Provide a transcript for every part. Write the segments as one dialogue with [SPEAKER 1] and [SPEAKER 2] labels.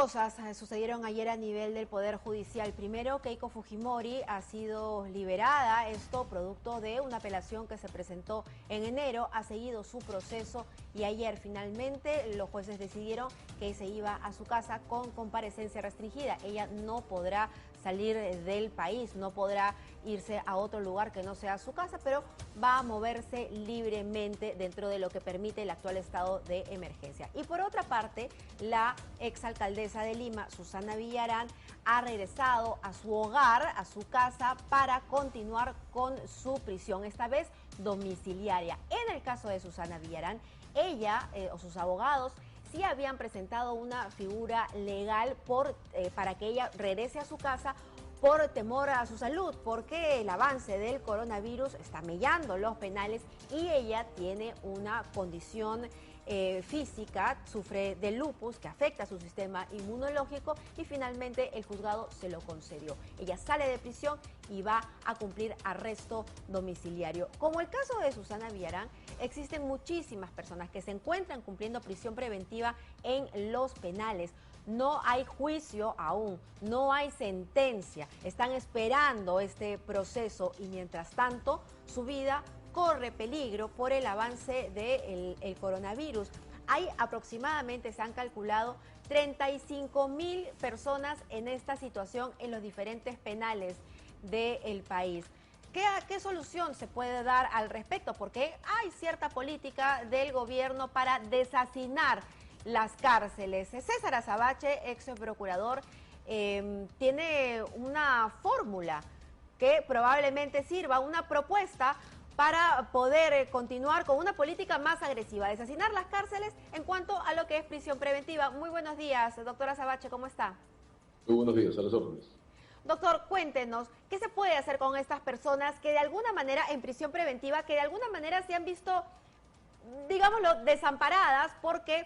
[SPEAKER 1] cosas sucedieron ayer a nivel del Poder Judicial. Primero, Keiko Fujimori ha sido liberada, esto producto de una apelación que se presentó en enero, ha seguido su proceso y ayer finalmente los jueces decidieron que se iba a su casa con comparecencia restringida. Ella no podrá salir del país, no podrá irse a otro lugar que no sea su casa, pero va a moverse libremente dentro de lo que permite el actual estado de emergencia. Y por otra parte, la exalcaldesa de Lima, Susana Villarán, ha regresado a su hogar, a su casa, para continuar con su prisión, esta vez domiciliaria. En el caso de Susana Villarán, ella o sus abogados sí habían presentado una figura legal para que ella regrese a su casa por temor a su salud, porque el avance del coronavirus está mellando los penales y ella tiene una condición física, sufre de lupus que afecta a su sistema inmunológico y finalmente el juzgado se lo concedió. Ella sale de prisión y va a cumplir arresto domiciliario. Como el caso de Susana Villarán, existen muchísimas personas que se encuentran cumpliendo prisión preventiva en los penales. No hay juicio aún, no hay sentencia, están esperando este proceso y mientras tanto su vida corre peligro por el avance del coronavirus. Hay aproximadamente, se han calculado, 35,000 personas en esta situación en los diferentes penales del país. ¿Qué solución se puede dar al respecto? Porque hay cierta política del gobierno para deshacinar las cárceles. César Azabache, ex procurador, tiene una fórmula que probablemente sirva, una propuesta para poder continuar con una política más agresiva, deshacinar las cárceles en cuanto a lo que es prisión preventiva. Muy buenos días, doctor Azabache, ¿cómo está?
[SPEAKER 2] Muy buenos días, a las órdenes.
[SPEAKER 1] Doctor, cuéntenos, ¿qué se puede hacer con estas personas que de alguna manera en prisión preventiva, que de alguna manera se han visto, digámoslo, desamparadas porque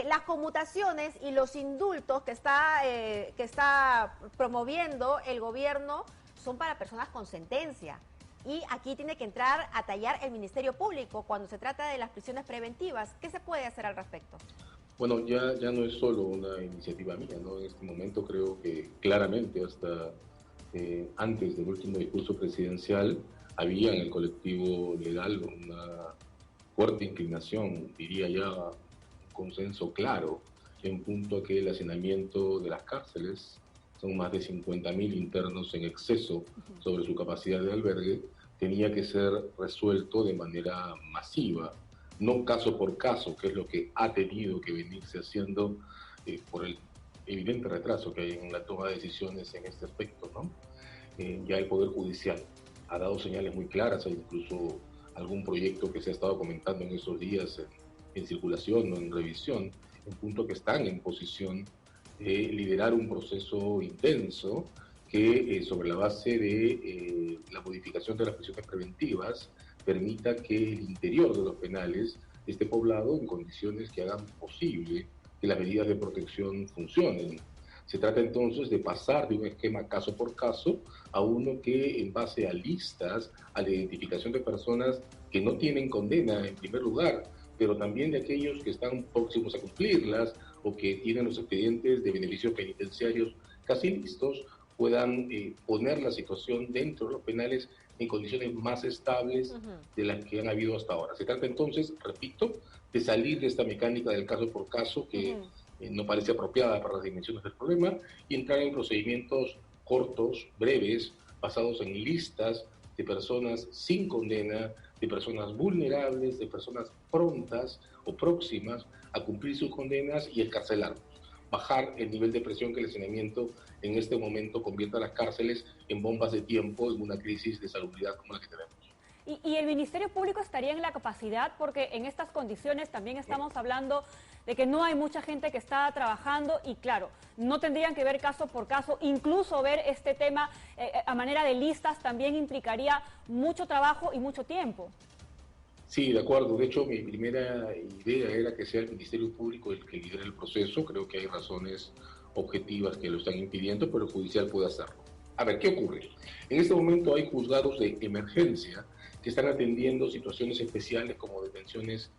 [SPEAKER 1] las conmutaciones y los indultos que está promoviendo el gobierno son para personas con sentencia? Y aquí tiene que entrar a tallar el Ministerio Público cuando se trata de las prisiones preventivas. ¿Qué se puede hacer al respecto?
[SPEAKER 2] Bueno, ya no es solo una iniciativa mía, ¿no? En este momento creo que claramente hasta antes del último discurso presidencial había en el colectivo legal una fuerte inclinación, diría ya un consenso claro, en punto a que el hacinamiento de las cárceles, son más de 50.000 internos en exceso sobre su capacidad de albergue, tenía que ser resuelto de manera masiva, no caso por caso, que es lo que ha tenido que venirse haciendo por el evidente retraso que hay en la toma de decisiones en este aspecto, ¿no? Ya el Poder Judicial ha dado señales muy claras, hay incluso algún proyecto que se ha estado comentando en estos días en circulación o en revisión, en punto que están en posición de liderar un proceso intenso que sobre la base de la modificación de las prisiones preventivas permita que el interior de los penales esté poblado en condiciones que hagan posible que las medidas de protección funcionen. Se trata entonces de pasar de un esquema caso por caso a uno que en base a listas, a la identificación de personas que no tienen condena en primer lugar, pero también de aquellos que están próximos a cumplirlas o que tienen los expedientes de beneficios penitenciarios casi listos, puedan poner la situación dentro de los penales en condiciones más estables de las que han habido hasta ahora. Se trata entonces, repito, de salir de esta mecánica del caso por caso que no parece apropiada para las dimensiones del problema y entrar en procedimientos cortos, breves, basados en listas de personas sin condena, de personas vulnerables, de personas prontas o próximas a cumplir sus condenas y encarcelarlos. Bajar el nivel de presión que el hacinamiento en este momento convierta a las cárceles en bombas de tiempo en una crisis de salubridad como la que tenemos.
[SPEAKER 3] ¿Y el Ministerio Público estaría en la capacidad? Porque en estas condiciones también estamos hablando de que no hay mucha gente que está trabajando y claro, no tendrían que ver caso por caso, incluso ver este tema a manera de listas también implicaría mucho trabajo y mucho tiempo.
[SPEAKER 2] Sí, de acuerdo. De hecho, mi primera idea era que sea el Ministerio Público el que lidere el proceso. Creo que hay razones objetivas que lo están impidiendo, pero el judicial puede hacerlo. A ver, ¿qué ocurre? En este momento hay juzgados de emergencia que están atendiendo situaciones especiales como detenciones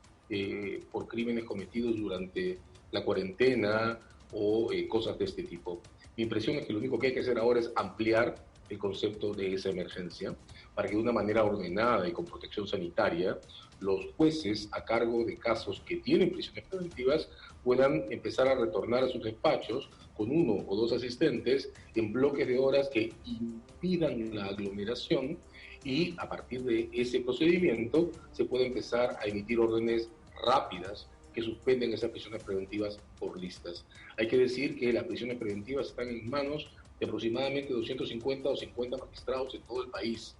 [SPEAKER 2] por crímenes cometidos durante la cuarentena o cosas de este tipo. Mi impresión es que lo único que hay que hacer ahora es ampliar el concepto de esa emergencia para que de una manera ordenada y con protección sanitaria los jueces a cargo de casos que tienen prisiones preventivas puedan empezar a retornar a sus despachos con 1 o 2 asistentes en bloques de horas que impidan la aglomeración, y a partir de ese procedimiento se puede empezar a emitir órdenes rápidas que suspenden esas prisiones preventivas por listas. Hay que decir que las prisiones preventivas están en manos de aproximadamente 250 o 50 magistrados en todo el país.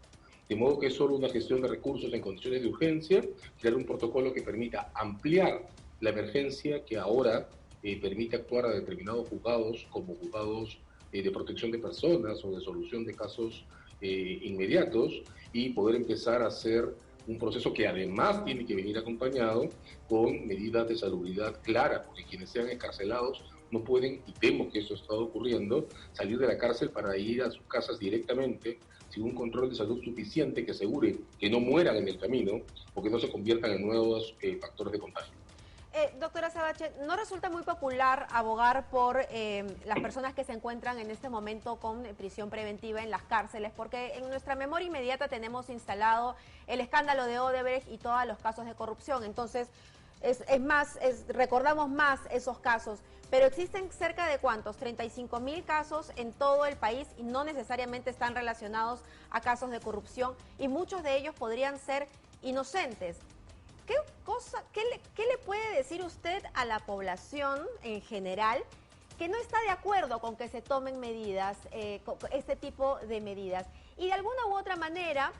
[SPEAKER 2] De modo que es solo una gestión de recursos en condiciones de urgencia, crear un protocolo que permita ampliar la emergencia, que ahora permite actuar a determinados juzgados como juzgados de protección de personas o de solución de casos inmediatos, y poder empezar a hacer un proceso que además tiene que venir acompañado con medidas de salubridad claras, porque quienes sean encarcelados no pueden, y temo que eso está ocurriendo, salir de la cárcel para ir a sus casas directamente sin un control de salud suficiente que asegure que no mueran en el camino o que no se conviertan en nuevos factores de contagio.
[SPEAKER 1] Doctora Sabache, ¿no resulta muy popular abogar por las personas que se encuentran en este momento con prisión preventiva en las cárceles? Porque en nuestra memoria inmediata tenemos instalado el escándalo de Odebrecht y todos los casos de corrupción. Entonces, recordamos más esos casos. Pero existen cerca de ¿cuántos? 35.000 casos en todo el país y no necesariamente están relacionados a casos de corrupción, y muchos de ellos podrían ser inocentes. ¿Qué le puede decir usted a la población en general que no está de acuerdo con que se tomen medidas, este tipo de medidas? Y de alguna u otra manera,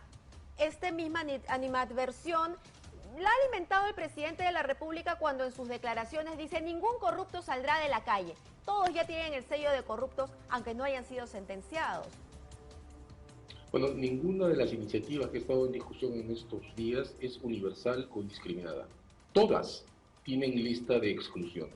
[SPEAKER 1] esta misma animadversión la ha alimentado el presidente de la República cuando en sus declaraciones dice: ningún corrupto saldrá de la calle. Todos ya tienen el sello de corruptos, aunque no hayan sido sentenciados.
[SPEAKER 2] Bueno, ninguna de las iniciativas que ha estado en discusión en estos días es universal o indiscriminada. Todas tienen lista de exclusión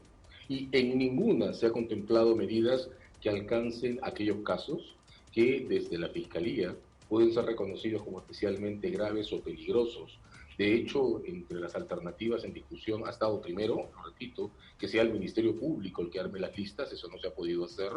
[SPEAKER 2] y en ninguna se ha contemplado medidas que alcancen aquellos casos que desde la Fiscalía pueden ser reconocidos como especialmente graves o peligrosos. De hecho, entre las alternativas en discusión ha estado primero, lo repito, que sea el Ministerio Público el que arme las listas. Eso no se ha podido hacer.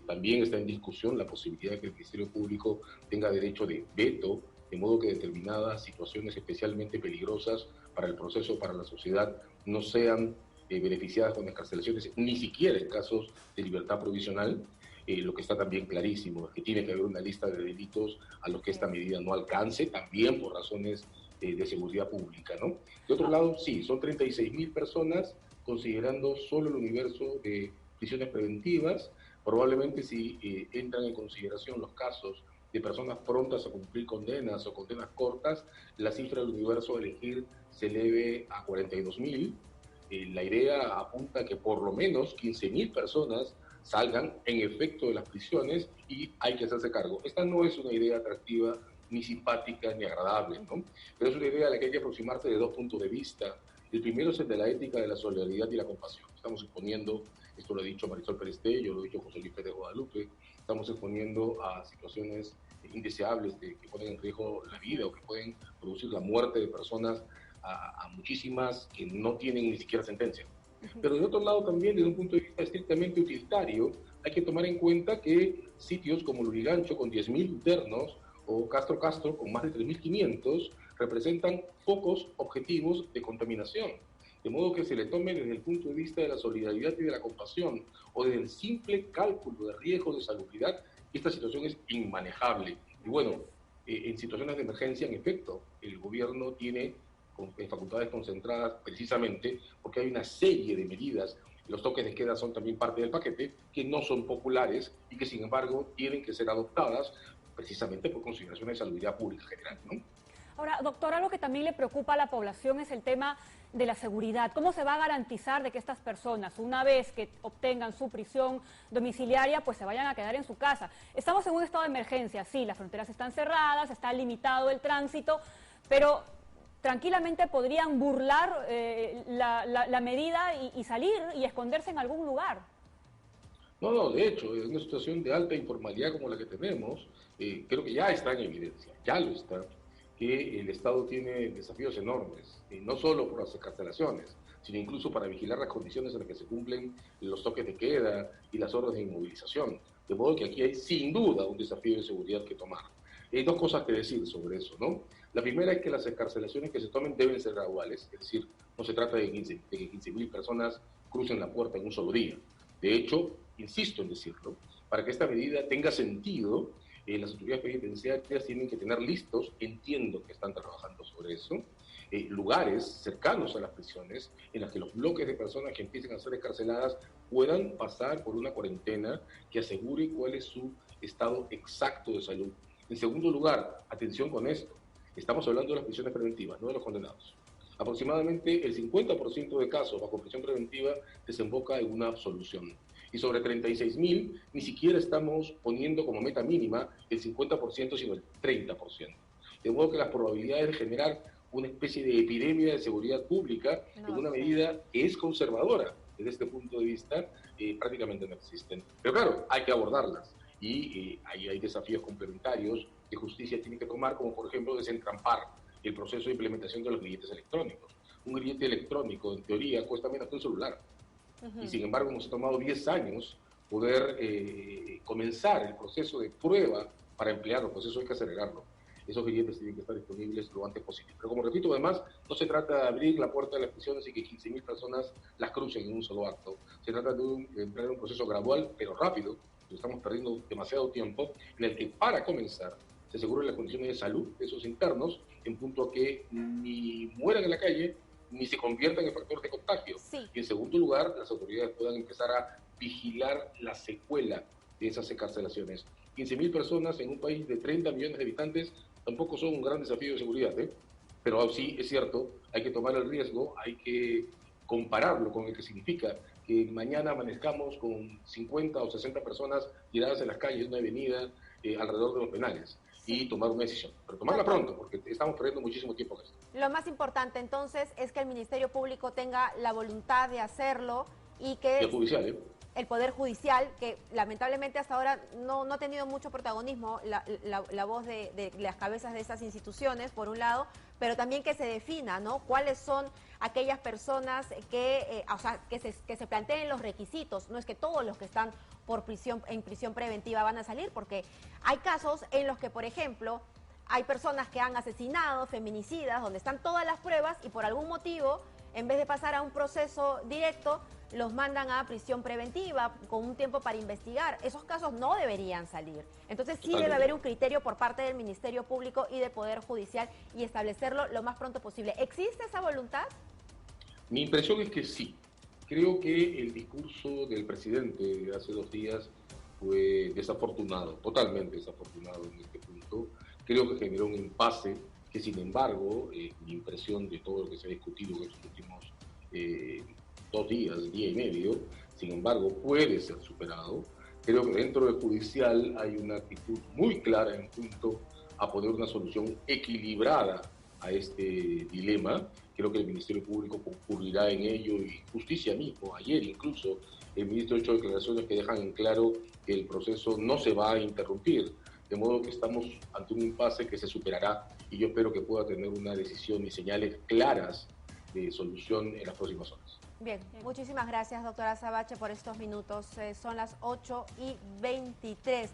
[SPEAKER 2] También está en discusión la posibilidad de que el Ministerio Público tenga derecho de veto, de modo que determinadas situaciones especialmente peligrosas para el proceso, para la sociedad, no sean beneficiadas con excarcelaciones, ni siquiera en casos de libertad provisional. Lo que está también clarísimo es que tiene que haber una lista de delitos a los que esta medida no alcance, también por razones de seguridad pública, ¿no? De otro lado, sí, son 36.000 personas, considerando solo el universo de prisiones preventivas. Probablemente si entran en consideración los casos de personas prontas a cumplir condenas o condenas cortas, la cifra del universo a elegir se eleve a 42.000. La idea apunta a que por lo menos 15.000 personas salgan en efecto de las prisiones, y hay que hacerse cargo. Esta no es una idea atractiva, ni simpática, ni agradable, ¿no? Pero es una idea a la que hay que aproximarse de 2 puntos de vista. El primero es el de la ética, de la solidaridad y la compasión. Estamos exponiendo, esto lo ha dicho Marisol Perestell, yo lo he dicho José Luis Pérez Guadalupe, estamos exponiendo a situaciones indeseables que ponen en riesgo la vida o que pueden producir la muerte de personas a muchísimas que no tienen ni siquiera sentencia. Pero de otro lado también, desde un punto de vista estrictamente utilitario, hay que tomar en cuenta que sitios como Lurigancho, con 10.000 internos, o Castro con más de 3.500, representan focos objetivos de contaminación. De modo que se le tome desde el punto de vista de la solidaridad y de la compasión, o desde el simple cálculo de riesgo de salubridad, esta situación es inmanejable. Y bueno, en situaciones de emergencia, en efecto, el gobierno tiene facultades concentradas precisamente porque hay una serie de medidas. Los toques de queda son también parte del paquete, que no son populares y que sin embargo tienen que ser adoptadas precisamente por consideraciones de salubridad pública general, ¿no?
[SPEAKER 3] Ahora, doctor, algo que también le preocupa a la población es el tema de la seguridad. ¿Cómo se va a garantizar de que estas personas, una vez que obtengan su prisión domiciliaria, pues se vayan a quedar en su casa? Estamos en un estado de emergencia, sí, las fronteras están cerradas, está limitado el tránsito, pero tranquilamente podrían burlar la medida y salir y esconderse en algún lugar.
[SPEAKER 2] No, de hecho, en una situación de alta informalidad como la que tenemos, creo que ya está en evidencia, ya lo está, que el Estado tiene desafíos enormes, no solo por las excarcelaciones, sino incluso para vigilar las condiciones en las que se cumplen los toques de queda y las órdenes de inmovilización. De modo que aquí hay sin duda un desafío de seguridad que tomar. Hay dos cosas que decir sobre eso, ¿no? La primera es que las excarcelaciones que se tomen deben ser graduales, es decir, no se trata de que 15.000 personas crucen la puerta en un solo día. De hecho, insisto en decirlo, para que esta medida tenga sentido, las autoridades penitenciarias tienen que tener listos, entiendo que están trabajando sobre eso, lugares cercanos a las prisiones en las que los bloques de personas que empiecen a ser excarceladas puedan pasar por una cuarentena que asegure cuál es su estado exacto de salud. En segundo lugar, atención con esto, estamos hablando de las prisiones preventivas, no de los condenados. Aproximadamente el 50% de casos bajo prisión preventiva desemboca en una absolución. Y sobre 36.000 ni siquiera estamos poniendo como meta mínima el 50%, sino el 30%. De modo que las probabilidades de generar una especie de epidemia de seguridad pública en una medida que es conservadora desde este punto de vista, prácticamente no existen. Pero claro, hay que abordarlas. Y ahí hay desafíos complementarios que justicia tiene que tomar, como por ejemplo desentrampar el proceso de implementación de los grilletes electrónicos. Un grillete electrónico, en teoría, cuesta menos que un celular. Y sin embargo, nos ha tomado 10 años poder comenzar el proceso de prueba para emplearlo, pues eso hay que acelerarlo. Esos billetes tienen que estar disponibles lo antes posible. Pero como repito, además, no se trata de abrir la puerta de las prisiones y que 15.000 personas las crucen en un solo acto. Se trata de entrar en un proceso gradual, pero rápido, porque estamos perdiendo demasiado tiempo, en el que para comenzar se aseguren las condiciones de salud de esos internos, en punto a que ni mueran en la calle, ni se conviertan en factores de contagio.
[SPEAKER 1] Sí.
[SPEAKER 2] Y en segundo lugar, las autoridades puedan empezar a vigilar la secuela de esas excarcelaciones. 15.000 personas en un país de 30 millones de habitantes tampoco son un gran desafío de seguridad, pero sí es cierto, hay que tomar el riesgo, hay que compararlo con el que significa que mañana amanezcamos con 50 o 60 personas tiradas en las calles de una avenida alrededor de los penales. Y tomar una decisión, pero tomarla pronto, porque estamos perdiendo muchísimo tiempo en esto.
[SPEAKER 1] Lo más importante entonces es que el Ministerio Público tenga la voluntad de hacerlo y que
[SPEAKER 2] Y el judicial,
[SPEAKER 1] el Poder Judicial, que lamentablemente hasta ahora no ha tenido mucho protagonismo la voz de las cabezas de esas instituciones, por un lado, pero también que se defina, ¿no? Cuáles son aquellas personas que se planteen los requisitos. No es que todos los que están en prisión preventiva van a salir, porque hay casos en los que, por ejemplo, hay personas que han asesinado, feminicidas, donde están todas las pruebas y por algún motivo, en vez de pasar a un proceso directo, los mandan a prisión preventiva con un tiempo para investigar. Esos casos no deberían salir. Entonces sí debe haber un criterio por parte del Ministerio Público y del Poder Judicial y establecerlo lo más pronto posible. ¿Existe esa voluntad?
[SPEAKER 2] Mi impresión es que sí. Creo que el discurso del presidente de hace 2 días fue desafortunado, totalmente desafortunado en este punto. Creo que generó un impasse que, sin embargo, mi impresión de todo lo que se ha discutido en estos últimos 2 días, día y medio, sin embargo, puede ser superado. Creo que dentro del judicial hay una actitud muy clara en punto a poner una solución equilibrada a este dilema. Creo que el Ministerio Público concurrirá en ello y justicia mismo. Ayer incluso el ministro ha hecho declaraciones que dejan en claro que el proceso no se va a interrumpir. De modo que estamos ante un impasse que se superará y yo espero que pueda tener una decisión y señales claras de solución en las próximas horas.
[SPEAKER 1] Bien, muchísimas gracias, doctora Azabache, por estos minutos. Son las 8:23.